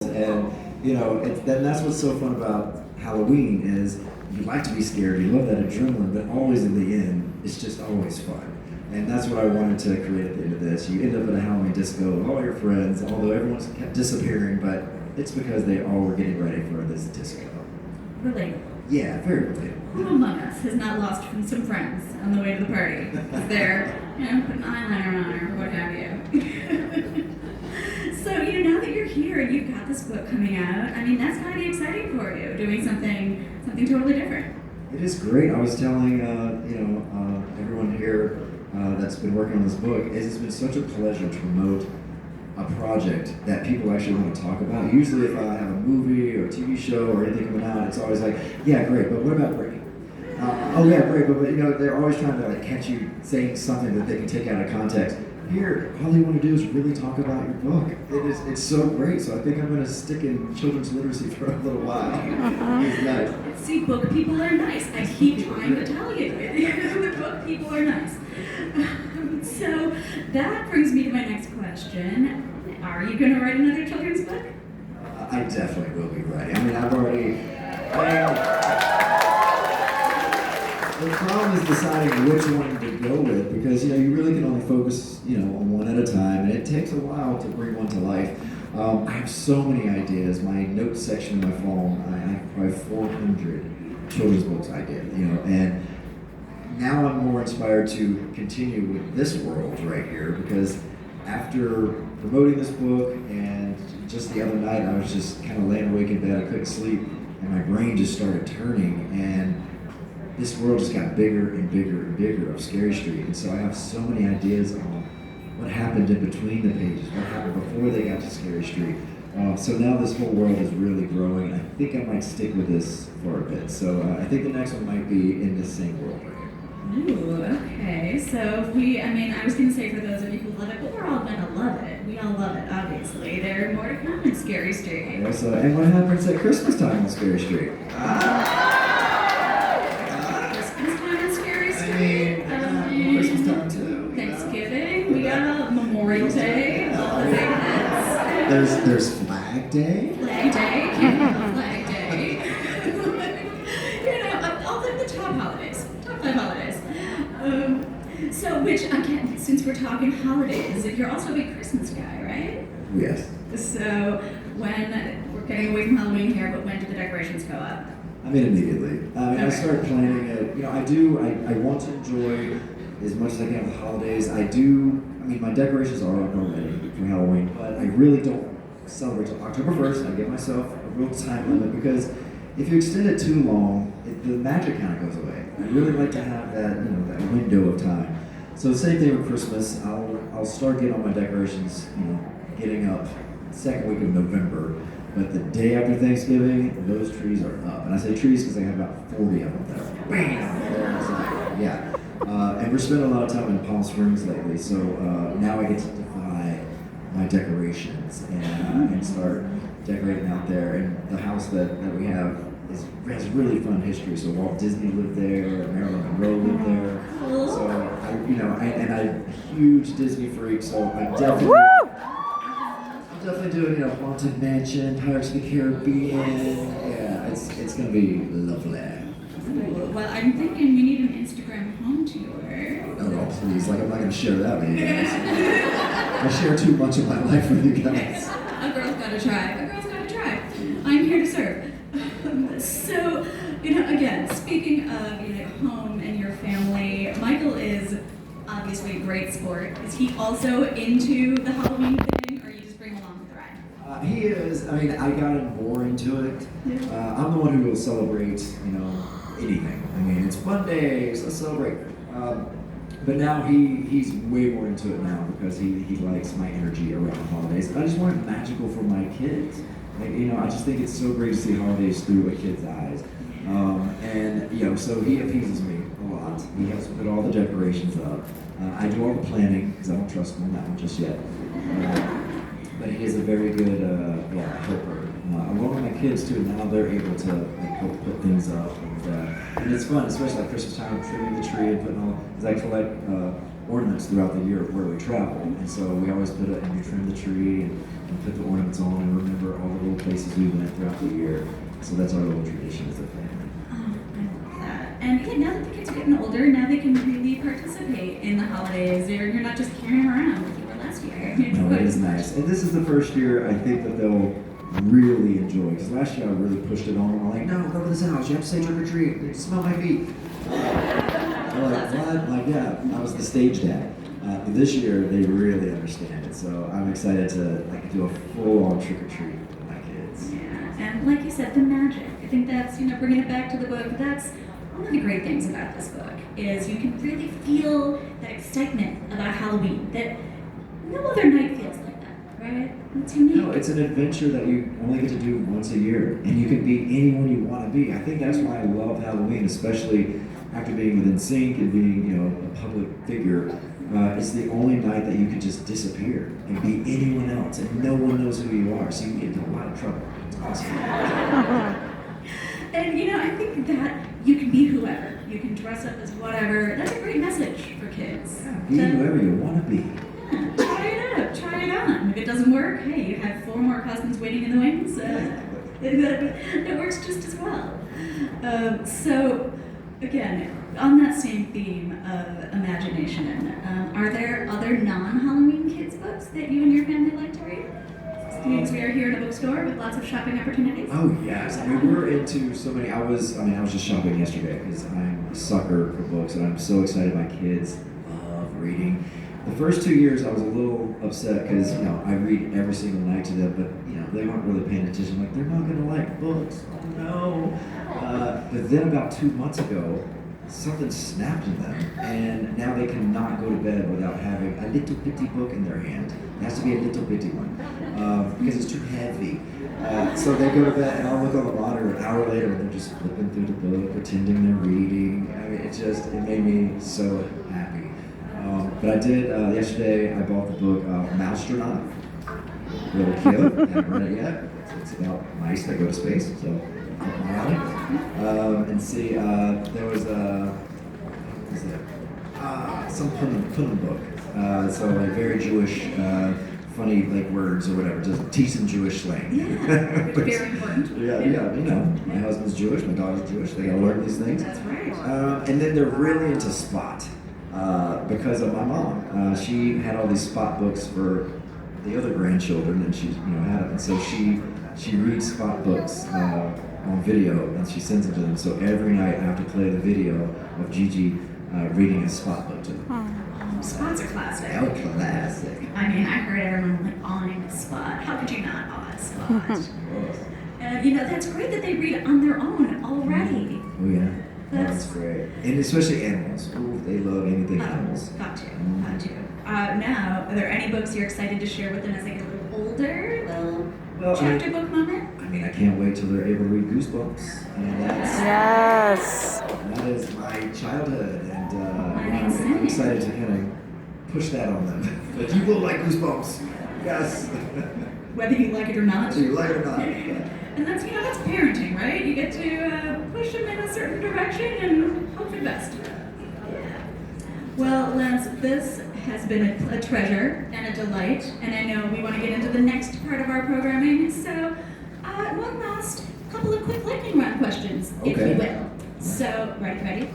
And then that's what's so fun about Halloween is you like to be scared, you love that adrenaline, but always in the end, it's just always fun. And that's what I wanted to create at the end of this. You end up at a Halloween disco with all your friends, although everyone's kept disappearing, but it's because they all were getting ready for this disco. Relatable. Yeah, very relatable. Who among us has not lost from some friends on the way to the party? Because they're, putting eyeliner on or what have you. So, now that you're here and you've got this book coming out, that's gotta be exciting for you, doing something totally different. It is great. I was telling, everyone here that's been working on this book, it's been such a pleasure to promote a project that people actually want to talk about. Usually if I have a movie or a TV show or anything coming out, it's always like, yeah, great, but what about breaking? Oh yeah, great, but they're always trying to catch you saying something that they can take out of context. Here, all they want to do is really talk about your book. It's so great, so I think I'm going to stick in children's literacy for a little while. It's nice. See, book people are nice. I keep trying to tell you. The book people are nice. So that brings me to my next question. Are you going to write another children's book? I definitely will be writing. I've already... The problem is deciding which one to go with because, you really can only focus, on one at a time, and it takes a while to bring one to life. I have so many ideas. My notes section in my phone, I have probably 400 children's books ideas, and now I'm more inspired to continue with this world right here because after promoting this book and just the other night I was just kind of laying awake in bed, I couldn't sleep, and my brain just started turning, and this world just got bigger and bigger and bigger of Scary Street, and so I have so many ideas on what happened in between the pages, what happened before they got to Scary Street. So now this whole world is really growing, and I think I might stick with this for a bit. So I think the next one might be in the same world right here. Ooh, okay. So I was going to say for those of you who love it, but we're all going to love it. We all love it, obviously. There are more to come in Scary Street. Yeah, and what happens at Christmas time on Scary Street? Christmas time too. Thanksgiving, we got Memorial Day, all the big hits. There's Flag Day. Flag Day, can't have Flag Day. All the top holidays, top 5 holidays. So, which again, since we're talking holidays, you're also a big Christmas guy, right? Yes. So, when we're getting away from Halloween here, but when do the decorations go up? Immediately. Okay. I start planning it. I want to enjoy as much as I can with the holidays. My decorations are up already for Halloween, but I really don't celebrate till October 1st. I give myself a real time limit because if you extend it too long, the magic kind of goes away. I really like to have that, that window of time. So the same thing with Christmas. I'll start getting all my decorations, getting up second week of November. But the day after Thanksgiving, those trees are up. And I say trees because I have about 40 of them that are bam! Yeah. And we're spending a lot of time in Palm Springs lately, so now I get to defy my decorations and start decorating out there. And the house that we have has really fun history. So Walt Disney lived there, Marilyn Monroe lived there. So I'm a huge Disney freak, so I'm definitely doing, Haunted Mansion, Pirates of the Caribbean. Yeah, it's gonna be lovely. Ooh, well, I'm thinking we need an Instagram home tour. Oh, please, I'm not gonna share that with you guys. I share too much of my life with you guys. A girl's gotta try. A girl's gotta try. I'm here to serve. So, again, speaking of, home and your family, Michael is obviously a great sport. Is he also into the Halloween thing, or you just bring him along for the ride? He is. I got him more into it. I'm the one who will celebrate, anything. It's fun days, let's celebrate. But now he's way more into it now because he likes my energy around the holidays. I just want it magical for my kids. I just think it's so great to see holidays through a kid's eyes. So he appeases me a lot. He helps put all the decorations up. I do all the planning because I don't trust him on that one just yet. But he is a very good helper. Along with my kids too, now they're able to help put things up. And it's fun, especially at Christmas time, trimming the tree and putting all, because I collect ornaments throughout the year where we travel, and so we always put it and we trim the tree and put the ornaments on and remember all the little places we went throughout the year. So that's our little tradition as a family. Oh, I love that. And yeah, now that the kids are getting older, now they can really participate in the holidays. You're not just carrying them around like you were last year. No, it is nice. And this is the first year I think that they'll really enjoy. Because last year I really pushed it on. I'm like, no, go to this house. You have to say trick or treat. You smell my feet. They're like, what? I'm like, yeah, I was the stage dad. But this year they really understand it. So I'm excited to do a full-on trick or treat with my kids. Yeah, and like you said, the magic. I think that's, bringing it back to the book, that's one of the great things about this book, is you can really feel that excitement about Halloween that no other night feels like that, right? It's unique. No, it's an adventure that you only get to do once a year, and you can be anyone you want to be. I think that's why I love Halloween, especially after being with NSYNC and being, a public figure. It's the only night that you can just disappear and be anyone else, and no one knows who you are, so you get into a lot of trouble. It's awesome. And I think that you can be whoever. You can dress up as whatever. That's a great message for kids. Yeah, be whoever you want to be. Yeah, try it out. Try it on. If it doesn't work, hey, you have 4 more cousins waiting in the wings. That works just as well. So, again, on that same theme of imagination, are there other non-Halloween kids books that you and your family like to read? Because we are here in a bookstore with lots of shopping opportunities. Oh yes, we're into so many. I was just shopping yesterday because I'm a sucker for books, and I'm so excited. My kids love reading. The first 2 years, I was a little upset because I read every single night to them, but they weren't really paying attention. Like, they're not gonna like books. Oh no! But then about 2 months ago, something snapped in them, and now they cannot go to bed without having a little bitty book in their hand. It has to be a little bitty one because it's too heavy. So they go to bed, and I'll look on the monitor an hour later, and they're just flipping through the book, pretending they're reading. I mean, it made me so happy. But I did yesterday. I bought the book Mousetronaut. Really cute. Haven't read it yet. It's about mice that go to space. So. And see, there was some Punnam book. So like very Jewish, funny words or whatever, just decent Jewish slang. Yeah, which is very important. Yeah. My husband's Jewish, my daughter's Jewish. They gotta learn these things. That's right. And then they're really into Spot because of my mom. She had all these Spot books for the other grandchildren, and she had them, and so she reads Spot books. On video, and she sends it to them. So every night I have to play the video of Gigi reading a Spot book to them. Spot's a classic. Oh, classic. I mean, I heard everyone awing Spot. How could you not awe Spot? And that's great that they read on their own already. Oh yeah, that's great. And especially animals. Ooh, they love anything animals. Got to. Now, are there any books you're excited to share with them as they get a little older? Chapter book moment? I can't wait till they're able to read Goosebumps. That is my childhood, and I'm excited to kind of push that on them. But you will like Goosebumps, yes. Whether you like it or not. Whether you like it or not. And that's that's parenting, right? You get to push them in a certain direction and hope for the best. Well, Lance, this has been a treasure and a delight, and I know we want to get into the next part of our programming, so one last couple of quick lightning round questions, if you will. So, ready?